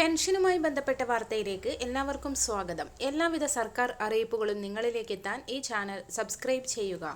പെൻഷനുമായി ബന്ധപ്പെട്ട വാർത്തയിലേക്ക് എല്ലാവർക്കും സ്വാഗതം. എല്ലാവിധ സർക്കാർ അറിയിപ്പുകളും നിങ്ങളിലേക്ക് എത്താൻ ഈ ചാനൽ സബ്സ്ക്രൈബ് ചെയ്യുക.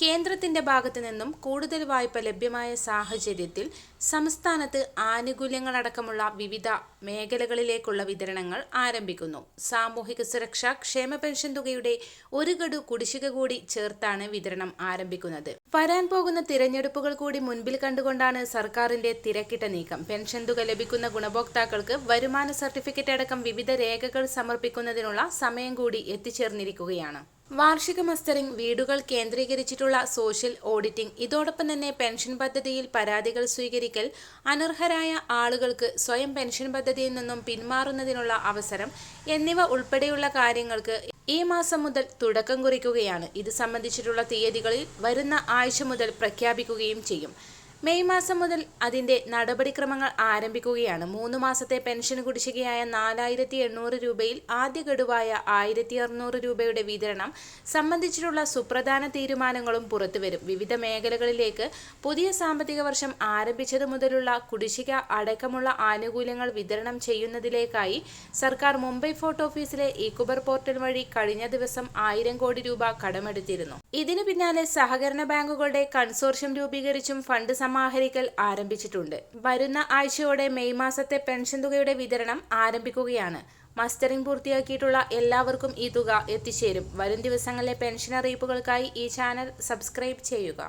കേന്ദ്രത്തിന്റെ ഭാഗത്തു നിന്നും കൂടുതൽ വായ്പ ലഭ്യമായ സാഹചര്യത്തിൽ സംസ്ഥാനത്ത് ആനുകൂല്യങ്ങളടക്കമുള്ള വിവിധ മേഖലകളിലേക്കുള്ള വിതരണങ്ങൾ ആരംഭിക്കുന്നു. സാമൂഹിക സുരക്ഷാ ക്ഷേമ പെൻഷൻ തുകയുടെ ഒരു ഗഡു കുടിശ്ശിക കൂടി ചേർത്താണ് വിതരണം ആരംഭിക്കുന്നത്. വരാൻ പോകുന്ന തിരഞ്ഞെടുപ്പുകൾ കൂടി മുൻപിൽ കണ്ടുകൊണ്ടാണ് സർക്കാരിന്റെ തിരക്കിട്ട നീക്കം. പെൻഷൻ തുക ലഭിക്കുന്ന ഗുണഭോക്താക്കൾക്ക് വരുമാന സർട്ടിഫിക്കറ്റ് അടക്കം വിവിധ രേഖകൾ സമർപ്പിക്കുന്നതിനുള്ള സമയം കൂടി എത്തിച്ചേർന്നിരിക്കുകയാണ്. വാർഷിക മസ്റ്ററിംഗ്, വീടുകൾ കേന്ദ്രീകരിച്ചിട്ടുള്ള സോഷ്യൽ ഓഡിറ്റിംഗ്, ഇതോടൊപ്പം തന്നെ പെൻഷൻ പദ്ധതിയിൽ പരാതികൾ സ്വീകരിക്കൽ, അനർഹരായ ആളുകൾക്ക് സ്വയം പെൻഷൻ പദ്ധതിയിൽ നിന്നും പിന്മാറുന്നതിനുള്ള അവസരം എന്നിവ ഉൾപ്പെടെയുള്ള കാര്യങ്ങൾക്ക് ഈ മാസം മുതൽ തുടക്കം കുറിക്കുകയാണ്. ഇത് സംബന്ധിച്ചിട്ടുള്ള തീയതികളിൽ വരുന്ന ആഴ്ച മുതൽ പ്രഖ്യാപിക്കുകയും ചെയ്യും. മെയ് മാസം മുതൽ അതിന്റെ നടപടിക്രമങ്ങൾ ആരംഭിക്കുകയാണ്. 3 മാസത്തെ പെൻഷൻ കുടിശ്ശികയായ 4800 രൂപയിൽ ആദ്യ ഗഡുവായ 1600 രൂപയുടെ വിതരണം സംബന്ധിച്ചിട്ടുള്ള സുപ്രധാന തീരുമാനങ്ങളും പുറത്തുവരും. വിവിധ മേഖലകളിലേക്ക് പുതിയ സാമ്പത്തിക വർഷം ആരംഭിച്ചതു മുതലുള്ള കുടിശ്ശിക അടക്കമുള്ള ആനുകൂല്യങ്ങൾ വിതരണം ചെയ്യുന്നതിലേക്കായി സർക്കാർ മുംബൈ ഫോർട്ട് ഓഫീസിലെ ഇ-കുബർ പോർട്ടൽ വഴി കഴിഞ്ഞ ദിവസം 1000 കോടി രൂപ കടമെടുത്തിരുന്നു. ഇതിനു പിന്നാലെ സഹകരണ ബാങ്കുകളുടെ കൺസോർഷ്യം രൂപീകരിച്ചും ഫണ്ട് സമാഹരിക്കൽ ആരംഭിച്ചിട്ടുണ്ട്. വരുന്ന ആഴ്ചയോടെ മെയ് മാസത്തെ പെൻഷൻ തുകയുടെ വിതരണം ആരംഭിക്കുകയാണ്. മസ്റ്ററിംഗ് പൂർത്തിയാക്കിയിട്ടുള്ള എല്ലാവർക്കും ഈ തുക എത്തിച്ചേരും. വരും ദിവസങ്ങളിലെ പെൻഷൻ അറിയിപ്പുകൾക്കായി ഈ ചാനൽ സബ്സ്ക്രൈബ് ചെയ്യുക.